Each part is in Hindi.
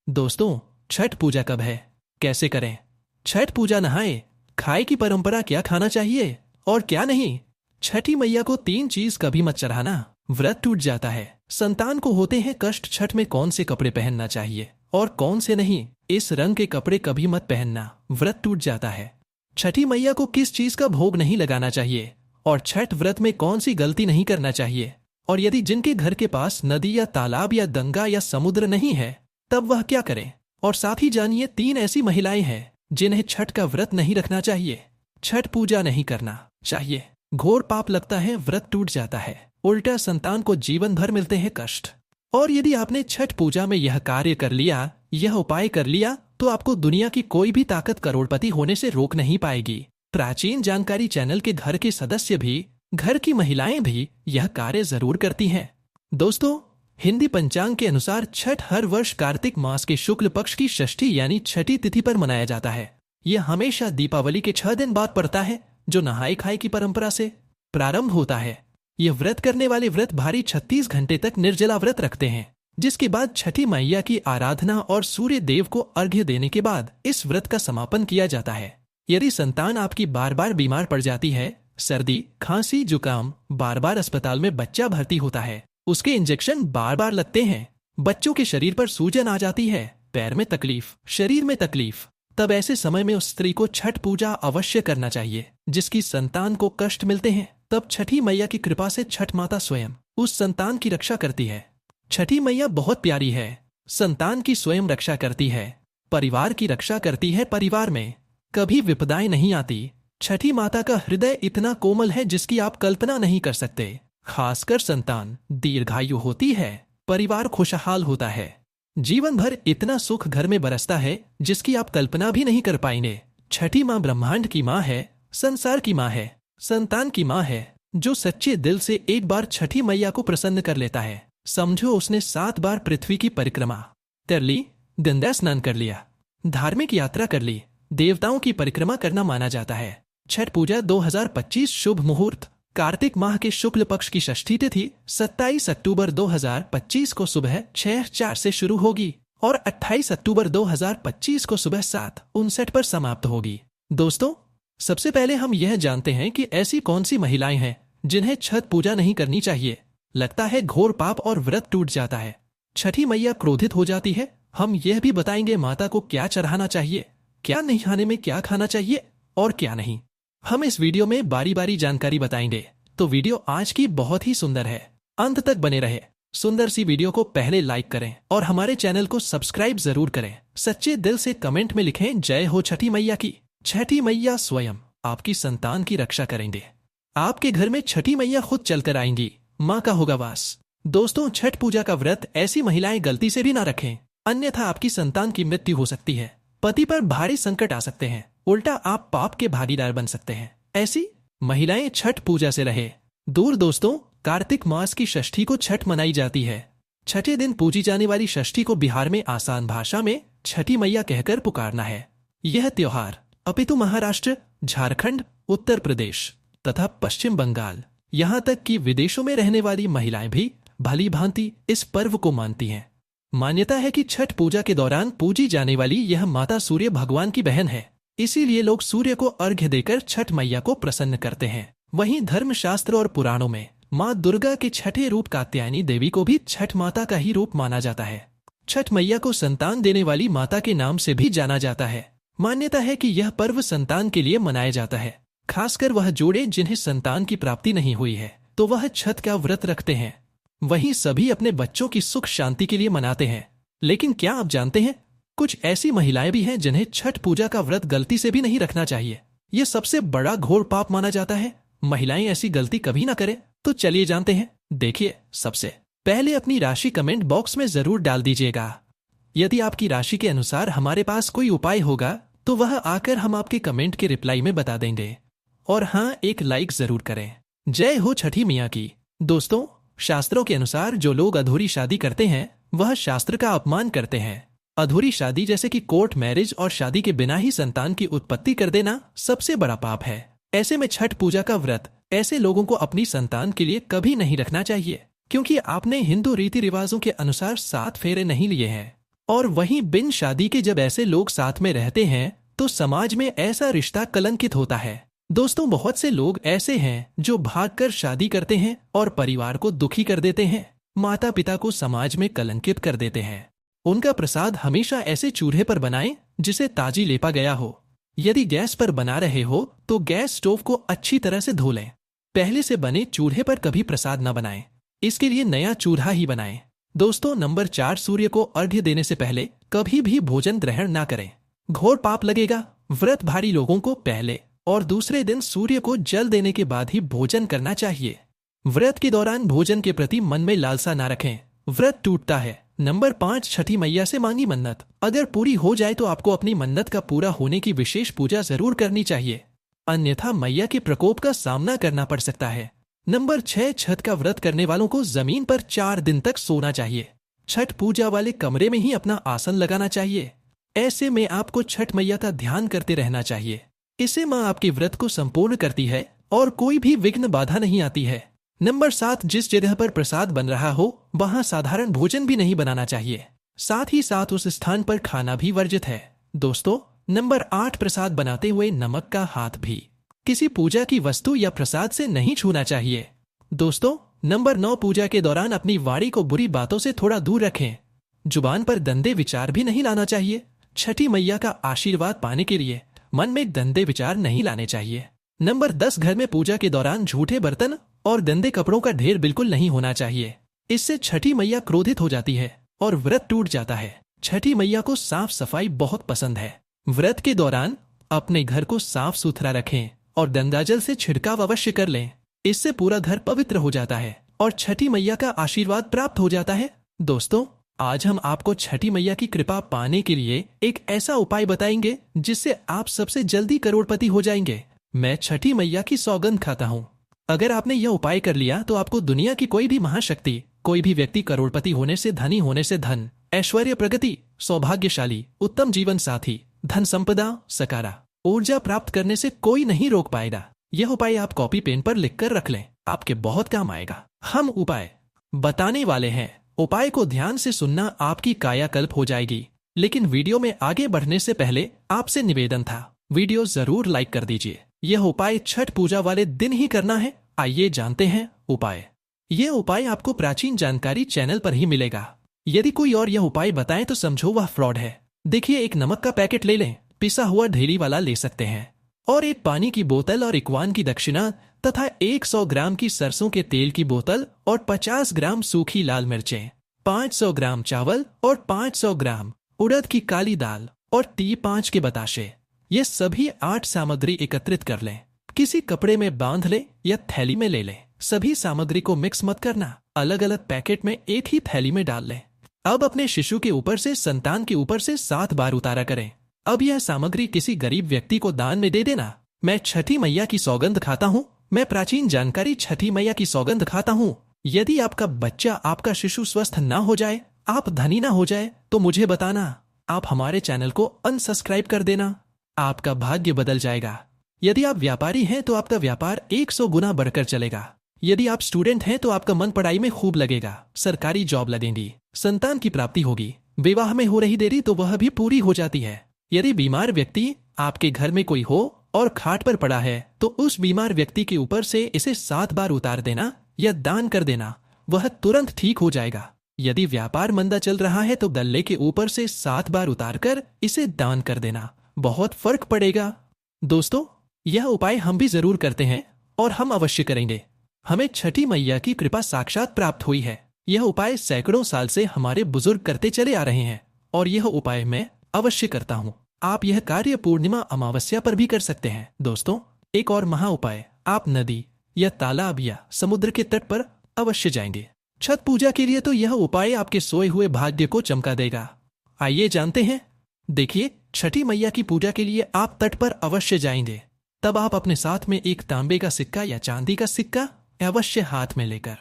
दोस्तों, छठ पूजा कब है, कैसे करें? छठ पूजा नहाए खाए की परंपरा, क्या खाना चाहिए और क्या नहीं? छठी मैया को 3 चीज कभी मत चढ़ाना, व्रत टूट जाता है। संतान को होते हैं कष्ट। छठ में कौन से कपड़े पहनना चाहिए और कौन से नहीं? इस रंग के कपड़े कभी मत पहनना, व्रत टूट जाता है। छठी मैया को किस चीज का भोग नहीं लगाना चाहिए और छठ व्रत में कौन सी गलती नहीं करना चाहिए? और यदि जिनके घर के पास नदी या तालाब या गंगा या समुद्र नहीं है, तब वह क्या करें? और साथ ही जानिए 3 ऐसी महिलाएं हैं जिन्हें छठ का व्रत नहीं रखना चाहिए, छठ पूजा नहीं करना चाहिए। घोर पाप लगता है, व्रत टूट जाता है, उल्टा संतान को जीवन भर मिलते हैं कष्ट। और यदि आपने छठ पूजा में यह कार्य कर लिया, यह उपाय कर लिया, तो आपको दुनिया की कोई भी ताकत करोड़पति होने से रोक नहीं पाएगी। प्राचीन जानकारी चैनल के घर के सदस्य भी, घर की महिलाएं भी यह कार्य जरूर करती हैं। दोस्तों, हिंदी पंचांग के अनुसार छठ हर वर्ष कार्तिक मास के शुक्ल पक्ष की षष्ठी यानी छठी तिथि पर मनाया जाता है। यह हमेशा दीपावली के 6 दिन बाद पड़ता है, जो नहाए खाए की परंपरा से प्रारंभ होता है। यह व्रत करने वाले व्रत भारी 36 घंटे तक निर्जला व्रत रखते हैं, जिसके बाद छठी मैया की आराधना और सूर्य देव को अर्घ्य देने के बाद इस व्रत का समापन किया जाता है। यदि संतान आपकी बार बार बीमार पड़ जाती है, सर्दी, खांसी, जुकाम, बार बार अस्पताल में बच्चा भर्ती होता है, उसके इंजेक्शन बार बार लगते हैं, बच्चों के शरीर पर सूजन आ जाती है, पैर में तकलीफ, शरीर में तकलीफ, तब ऐसे समय में उस स्त्री को छठ पूजा अवश्य करना चाहिए। जिसकी संतान को कष्ट मिलते हैं, तब छठी मैया की कृपा से छठ माता स्वयं उस संतान की रक्षा करती है। छठी मैया बहुत प्यारी है, संतान की स्वयं रक्षा करती है, परिवार की रक्षा करती है। परिवार में कभी विपदाएं नहीं आती। छठी माता का हृदय इतना कोमल है जिसकी आप कल्पना नहीं कर सकते। खासकर संतान दीर्घायु होती है, परिवार खुशहाल होता है, जीवन भर इतना सुख घर में बरसता है जिसकी आप कल्पना भी नहीं कर पाएंगे। छठी माँ ब्रह्मांड की माँ है, संसार की माँ है, संतान की माँ है। जो सच्चे दिल से एक बार छठी मैया को प्रसन्न कर लेता है, समझो उसने 7 बार पृथ्वी की परिक्रमा कर ली, गंगा स्नान कर लिया, धार्मिक यात्रा कर ली, देवताओं की परिक्रमा करना माना जाता है। छठ पूजा 2025 शुभ मुहूर्त कार्तिक माह के शुक्ल पक्ष की षष्ठी तिथि 27 अक्टूबर 2025 को सुबह 6:04 से शुरू होगी और 28 अक्टूबर 2025 को सुबह 7:59 पर समाप्त होगी। दोस्तों, सबसे पहले हम यह जानते हैं कि ऐसी कौन सी महिलाएं हैं जिन्हें छठ पूजा नहीं करनी चाहिए। लगता है घोर पाप और व्रत टूट जाता है, छठी मैया क्रोधित हो जाती है। हम यह भी बताएंगे माता को क्या चढ़ाना चाहिए, क्या नहाने में क्या खाना चाहिए और क्या नहीं। हम इस वीडियो में बारी बारी जानकारी बताएंगे, तो वीडियो आज की बहुत ही सुंदर है, अंत तक बने रहे। सुंदर सी वीडियो को पहले लाइक करें और हमारे चैनल को सब्सक्राइब जरूर करें। सच्चे दिल से कमेंट में लिखें, जय हो छठी मैया की। छठी मैया स्वयं आपकी संतान की रक्षा करेंगे। आपके घर में छठी मैया खुद चलकर आएंगी, माँ का होगा वास। दोस्तों, छठ पूजा का व्रत ऐसी महिलाएं गलती से भी ना रखें, अन्यथा आपकी संतान की मृत्यु हो सकती है, पति पर भारी संकट आ सकते हैं, उल्टा आप पाप के भागीदार बन सकते हैं। ऐसी महिलाएं छठ पूजा से रहे दूर। दोस्तों, कार्तिक मास की षष्ठी को छठ मनाई जाती है। छठे दिन पूजी जाने वाली षष्ठी को बिहार में आसान भाषा में छठी मैया कहकर पुकारना है। यह त्योहार अपितु महाराष्ट्र, झारखंड, उत्तर प्रदेश तथा पश्चिम बंगाल, यहाँ तक कि विदेशों में रहने वाली महिलाएं भी भली भांति इस पर्व को मानती हैं। मान्यता है कि छठ पूजा के दौरान पूजी जाने वाली यह माता सूर्य भगवान की बहन है, इसीलिए लोग सूर्य को अर्घ्य देकर छठ मैया को प्रसन्न करते हैं। वहीं धर्मशास्त्र और पुराणों में माँ दुर्गा के छठे रूप कात्यायनी देवी को भी छठ माता का ही रूप माना जाता है। छठ मैया को संतान देने वाली माता के नाम से भी जाना जाता है। मान्यता है कि यह पर्व संतान के लिए मनाया जाता है, खासकर वह जोड़े जिन्हें संतान की प्राप्ति नहीं हुई है, तो वह छठ का व्रत रखते हैं। वहीं सभी अपने बच्चों की सुख शांति के लिए मनाते हैं। लेकिन क्या आप जानते हैं, कुछ ऐसी महिलाएं भी हैं जिन्हें छठ पूजा का व्रत गलती से भी नहीं रखना चाहिए। यह सबसे बड़ा घोर पाप माना जाता है। महिलाएं ऐसी गलती कभी ना करें, तो चलिए जानते हैं। देखिए, सबसे पहले अपनी राशि कमेंट बॉक्स में जरूर डाल दीजिएगा। यदि आपकी राशि के अनुसार हमारे पास कोई उपाय होगा, तो वह आकर हम आपके कमेंट के रिप्लाई में बता देंगे। और हाँ, एक लाइक जरूर करें। जय हो छठी मैया की। दोस्तों, शास्त्रों के अनुसार जो लोग अधूरी शादी करते हैं, वह शास्त्र का अपमान करते हैं। अधूरी शादी जैसे कि कोर्ट मैरिज और शादी के बिना ही संतान की उत्पत्ति कर देना सबसे बड़ा पाप है। ऐसे में छठ पूजा का व्रत ऐसे लोगों को अपनी संतान के लिए कभी नहीं रखना चाहिए, क्योंकि आपने हिंदू रीति रिवाजों के अनुसार 7 फेरे नहीं लिए हैं। और वहीं बिन शादी के जब ऐसे लोग साथ में रहते हैं तो समाज में ऐसा रिश्ता कलंकित होता है। दोस्तों, बहुत से लोग ऐसे हैं जो भागकर शादी करते हैं और परिवार को दुखी कर देते हैं, माता पिता को समाज में कलंकित कर देते हैं। उनका प्रसाद हमेशा ऐसे चूल्हे पर बनाएं जिसे ताजी लेपा गया हो। यदि गैस पर बना रहे हो तो गैस स्टोव को अच्छी तरह से धो लें। पहले से बने चूल्हे पर कभी प्रसाद न बनाएं, इसके लिए नया चूल्हा ही बनाएं। दोस्तों, नंबर 4, सूर्य को अर्घ्य देने से पहले कभी भी भोजन ग्रहण ना करें। घोर पाप लगेगा। व्रत भारी लोगों को पहले और दूसरे दिन सूर्य को जल देने के बाद ही भोजन करना चाहिए। व्रत के दौरान भोजन के प्रति मन में लालसा ना रखें, व्रत टूटता है। नंबर 5, छठी मैया से मांगी मन्नत अगर पूरी हो जाए तो आपको अपनी मन्नत का पूरा होने की विशेष पूजा जरूर करनी चाहिए, अन्यथा मैया के प्रकोप का सामना करना पड़ सकता है। नंबर 6, छठ का व्रत करने वालों को जमीन पर 4 दिन तक सोना चाहिए। छठ पूजा वाले कमरे में ही अपना आसन लगाना चाहिए। ऐसे में आपको छठ मैया का ध्यान करते रहना चाहिए। इससे माँ आपके व्रत को संपूर्ण करती है और कोई भी विघ्न बाधा नहीं आती है। नंबर 7, जिस जगह पर प्रसाद बन रहा हो वहां साधारण भोजन भी नहीं बनाना चाहिए, साथ ही साथ उस स्थान पर खाना भी वर्जित है। दोस्तों, नंबर 8, प्रसाद बनाते हुए नमक का हाथ भी किसी पूजा की वस्तु या प्रसाद से नहीं छूना चाहिए। दोस्तों, नंबर 9, पूजा के दौरान अपनी वाणी को बुरी बातों से थोड़ा दूर रखें। जुबान पर गंदे विचार भी नहीं लाना चाहिए। छठी मैया का आशीर्वाद पाने के लिए मन में गंदे विचार नहीं लाने चाहिए। नंबर 10, घर में पूजा के दौरान झूठे बर्तन और गंदे कपड़ों का ढेर बिल्कुल नहीं होना चाहिए। इससे छठी मैया क्रोधित हो जाती है और व्रत टूट जाता है। छठी मैया को साफ सफाई बहुत पसंद है। व्रत के दौरान अपने घर को साफ सुथरा रखें और गंगाजल से छिड़काव अवश्य कर लें। इससे पूरा घर पवित्र हो जाता है और छठी मैया का आशीर्वाद प्राप्त हो जाता है। दोस्तों, आज हम आपको छठी मैया की कृपा पाने के लिए एक ऐसा उपाय बताएंगे जिससे आप सबसे जल्दी करोड़पति हो जाएंगे। मैं छठी मैया की सौगंध खाता हूँ, अगर आपने यह उपाय कर लिया तो आपको दुनिया की कोई भी महाशक्ति, कोई भी व्यक्ति करोड़पति होने से, धनी होने से धन, ऐश्वर्य, प्रगति, सौभाग्यशाली, उत्तम जीवन साथी, धन संपदा, सकारा, ऊर्जा प्राप्त करने से कोई नहीं रोक पाएगा। यह उपाय आप कॉपी पेन पर लिखकर रख लें, आपके बहुत काम आएगा। हम उपाय बताने वाले हैं। उपाय को ध्यान से सुनना, आपकी कायाकल्प हो जाएगी। लेकिन वीडियो में आगे बढ़ने से पहले आपसे निवेदन था, वीडियो जरूर लाइक कर दीजिए। यह उपाय छठ पूजा वाले दिन ही करना है। आइए जानते हैं उपाय। यह उपाय आपको प्राचीन जानकारी चैनल पर ही मिलेगा। यदि कोई और यह उपाय बताए तो समझो वह फ्रॉड है। देखिए, एक नमक का पैकेट ले लें, पिसा हुआ ढेरी वाला ले सकते हैं, और एक पानी की बोतल और इक्वान की दक्षिणा तथा 100 ग्राम की सरसों के तेल की बोतल और 50 ग्राम सूखी लाल मिर्चें, 500 ग्राम चावल और 500 ग्राम उड़द की काली दाल और 5 के बताशे। ये सभी 8 सामग्री एकत्रित कर लें, किसी कपड़े में बांध ले या थैली में ले लें। सभी सामग्री को मिक्स मत करना, अलग अलग पैकेट में एक ही थैली में डाल लें। अब अपने शिशु के ऊपर से, संतान के ऊपर से 7 बार उतारा करें। अब यह सामग्री किसी गरीब व्यक्ति को दान में दे देना। मैं छठी मैया की सौगंध खाता हूँ, मैं प्राचीन जानकारी छठी मैया की सौगंध खाता हूँ। यदि आपका बच्चा, आपका शिशु स्वस्थ ना हो जाए, आप धनी ना हो जाए तो मुझे बताना। आप हमारे चैनल को अनसब्सक्राइब कर देना, आपका भाग्य बदल जाएगा। यदि आप व्यापारी हैं तो आपका व्यापार 100 गुना बढ़कर चलेगा। यदि आप स्टूडेंट हैं तो आपका मन पढ़ाई में खूब लगेगा, सरकारी जॉब लगेंगी, संतान की प्राप्ति होगी, विवाह में हो रही देरी तो वह भी पूरी हो जाती है। यदि बीमार व्यक्ति आपके घर में कोई हो और खाट पर पड़ा है तो उस बीमार व्यक्ति के ऊपर से इसे 7 बार उतार देना या दान कर देना, वह तुरंत ठीक हो जाएगा। यदि व्यापार मंदा चल रहा है तो गल्ले के ऊपर से 7 बार उतारकर इसे दान कर देना, बहुत फर्क पड़ेगा। दोस्तों, यह उपाय हम भी जरूर करते हैं और हम अवश्य करेंगे। हमें छठी मैया की कृपा साक्षात प्राप्त हुई है। यह उपाय सैकड़ों साल से हमारे बुजुर्ग करते चले आ रहे हैं और यह उपाय मैं अवश्य करता हूँ। आप यह कार्य पूर्णिमा अमावस्या पर भी कर सकते हैं। दोस्तों, एक और महा उपाय, आप नदी या तालाब या समुद्र के तट पर अवश्य जाएंगे। छठ पूजा के लिए तो यह उपाय आपके सोए हुए भाग्य को चमका देगा। आइए जानते हैं। देखिए, छठी मैया की पूजा के लिए आप तट पर अवश्य जाएंगे। तब आप अपने साथ में एक तांबे का सिक्का या चांदी का सिक्का अवश्य हाथ में लेकर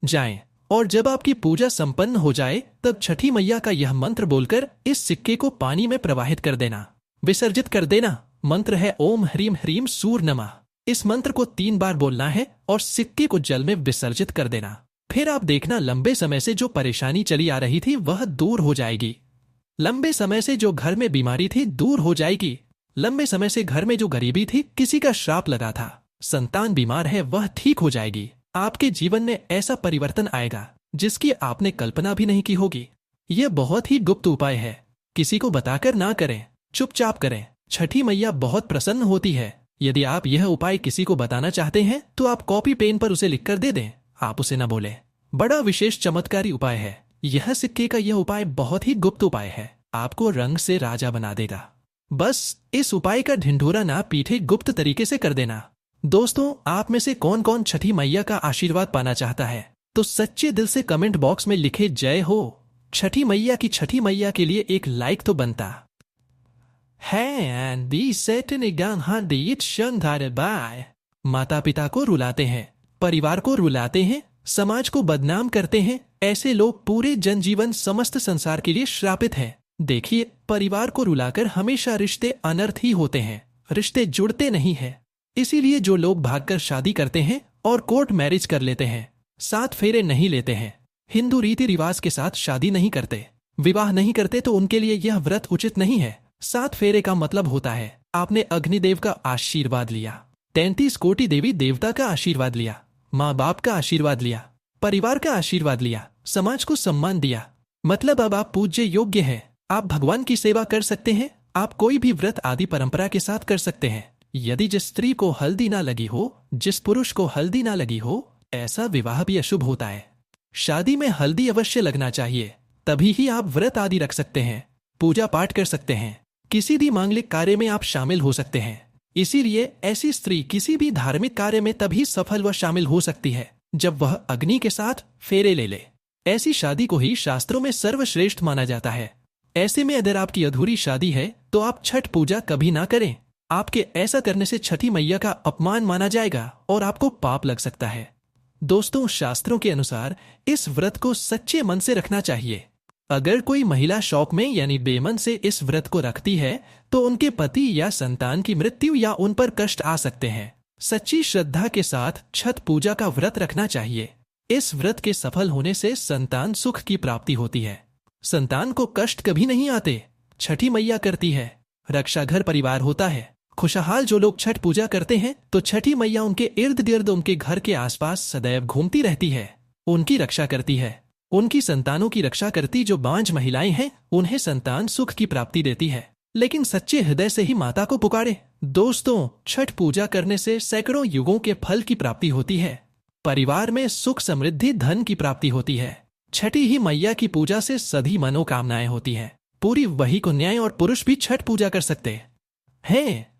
जाएं, और जब आपकी पूजा संपन्न हो जाए तब छठी मैया का यह मंत्र बोलकर इस सिक्के को पानी में प्रवाहित कर देना, विसर्जित कर देना। मंत्र है ओम ह्रीम ह्रीम सूर नमः। इस मंत्र को 3 बार बोलना है और सिक्के को जल में विसर्जित कर देना। फिर आप देखना, लंबे समय से जो परेशानी चली आ रही थी वह दूर हो जाएगी। लंबे समय से जो घर में बीमारी थी दूर हो जाएगी। लंबे समय से घर में जो गरीबी थी, किसी का श्राप लगा था, संतान बीमार है, वह ठीक हो जाएगी। आपके जीवन में ऐसा परिवर्तन आएगा जिसकी आपने कल्पना भी नहीं की होगी। यह बहुत ही गुप्त उपाय है, किसी को बताकर ना करें, चुपचाप करें। छठी मैया बहुत प्रसन्न होती है। यदि आप यह उपाय किसी को बताना चाहते हैं तो आप कॉपी पेन पर उसे लिखकर दे दें, आप उसे न बोलें। बड़ा विशेष चमत्कारी उपाय है यह। सिक्के का यह उपाय बहुत ही गुप्त उपाय है, आपको रंग से राजा बना देगा। बस इस उपाय का ढिंढोरा ना पीठे गुप्त तरीके से कर देना। दोस्तों, आप में से कौन कौन छठी मैया का आशीर्वाद पाना चाहता है तो सच्चे दिल से कमेंट बॉक्स में लिखे जय हो छठी मैया की। छठी मैया के लिए एक लाइक तो बनता है। माता पिता को रुलाते हैं, परिवार को रुलाते हैं, समाज को बदनाम करते हैं, ऐसे लोग पूरे जनजीवन समस्त संसार के लिए श्रापित हैं। देखिए, परिवार को रुलाकर हमेशा रिश्ते अनर्थ ही होते हैं, रिश्ते जुड़ते नहीं हैं। इसीलिए जो लोग भागकर शादी करते हैं और कोर्ट मैरिज कर लेते हैं, 7 फेरे नहीं लेते हैं, हिंदू रीति रिवाज के साथ शादी नहीं करते, विवाह नहीं करते, तो उनके लिए यह व्रत उचित नहीं है। 7 फेरे का मतलब होता है आपने अग्निदेव का आशीर्वाद लिया, 33 कोटि देवी देवता का आशीर्वाद लिया, माँ बाप का आशीर्वाद लिया, परिवार का आशीर्वाद लिया, समाज को सम्मान दिया। मतलब अब आप पूज्य योग्य हैं, आप भगवान की सेवा कर सकते हैं। आप कोई भी व्रत आदि परंपरा के साथ कर सकते हैं। यदि जिस स्त्री को हल्दी ना लगी हो, जिस पुरुष को हल्दी ना लगी हो, ऐसा विवाह भी अशुभ होता है। शादी में हल्दी अवश्य लगना चाहिए, तभी ही आप व्रत आदि रख सकते हैं, पूजा पाठ कर सकते हैं, किसी भी मांगलिक कार्य में आप शामिल हो सकते हैं। इसीलिए ऐसी स्त्री किसी भी धार्मिक कार्य में तभी सफल व शामिल हो सकती है जब वह अग्नि के साथ फेरे ले ले। ऐसी शादी को ही शास्त्रों में सर्वश्रेष्ठ माना जाता है। ऐसे में अगर आपकी अधूरी शादी है तो आप छठ पूजा कभी ना करें। आपके ऐसा करने से छठी मैया का अपमान माना जाएगा और आपको पाप लग सकता है। दोस्तों, शास्त्रों के अनुसार इस व्रत को सच्चे मन से रखना चाहिए। अगर कोई महिला शौक में यानी बेमन से इस व्रत को रखती है तो उनके पति या संतान की मृत्यु या उन पर कष्ट आ सकते हैं। सच्ची श्रद्धा के साथ छठ पूजा का व्रत रखना चाहिए। इस व्रत के सफल होने से संतान सुख की प्राप्ति होती है, संतान को कष्ट कभी नहीं आते। छठी मैया करती है, रक्षा घर परिवार होता है खुशहाल। जो लोग छठ पूजा करते हैं तो छठी मैया उनके इर्द गिर्द, उनके घर के आसपास सदैव घूमती रहती है, उनकी रक्षा करती है, उनकी संतानों की रक्षा करती। जो बांझ महिलाएं हैं उन्हें संतान सुख की प्राप्ति देती है, लेकिन सच्चे हृदय से ही माता को पुकारे। दोस्तों, छठ पूजा करने से सैकड़ों युगों के फल की प्राप्ति होती है, परिवार में सुख समृद्धि धन की प्राप्ति होती है। छठी ही मैया की पूजा से सभी मनोकामनाएं होती हैं। पूरी वही को न्याय और पुरुष भी छठ पूजा कर सकते हैं।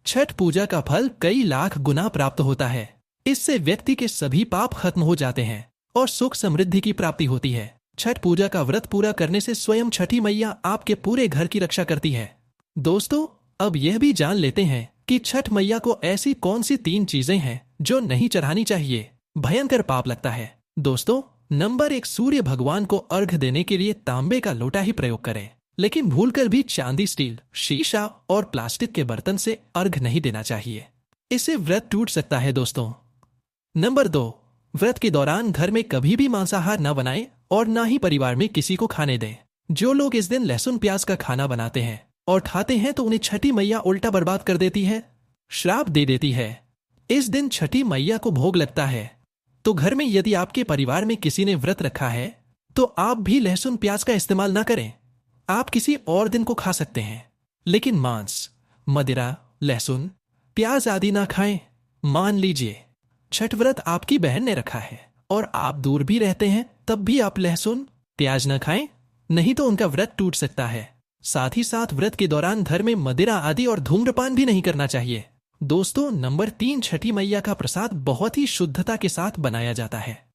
छठ पूजा का फल कई लाख गुना प्राप्त होता है। इससे व्यक्ति के सभी पाप खत्म हो जाते हैं और सुख समृद्धि की प्राप्ति होती है। छठ पूजा का व्रत पूरा करने से स्वयं छठी मैया आपके पूरे घर की रक्षा करती है। दोस्तों, अब यह भी जान लेते हैं कि छठ मैया को ऐसी कौन सी 3 चीजें हैं जो नहीं चढ़ानी चाहिए, भयंकर पाप लगता है। दोस्तों, नंबर 1, सूर्य भगवान को अर्घ देने के लिए तांबे का लोटा ही प्रयोग करें, लेकिन भूलकर भी चांदी, स्टील, शीशा और प्लास्टिक के बर्तन से अर्घ नहीं देना चाहिए, इससे व्रत टूट सकता है। दोस्तों, नंबर 2, व्रत के दौरान घर में कभी भी मांसाहार न बनाएं और न ही परिवार में किसी को खाने दें। जो लोग इस दिन लहसुन प्याज का खाना बनाते हैं और खाते हैं तो उन्हें छठी मैया उल्टा बर्बाद कर देती है, श्राप दे देती है। इस दिन छठी मैया को भोग लगता है, तो घर में यदि आपके परिवार में किसी ने व्रत रखा है तो आप भी लहसुन प्याज का इस्तेमाल न करें। आप किसी और दिन को खा सकते हैं, लेकिन मांस, मदिरा, लहसुन, प्याज आदि ना खाएं। मान लीजिए छठ व्रत आपकी बहन ने रखा है और आप दूर भी रहते हैं, तब भी आप लहसुन प्याज न खाएं, नहीं तो उनका व्रत टूट सकता है। साथ ही साथ व्रत के दौरान घर में मदिरा आदि और धूम्रपान भी नहीं करना चाहिए। दोस्तों, नंबर 3, छठी मैया का प्रसाद बहुत ही शुद्धता के साथ बनाया जाता है।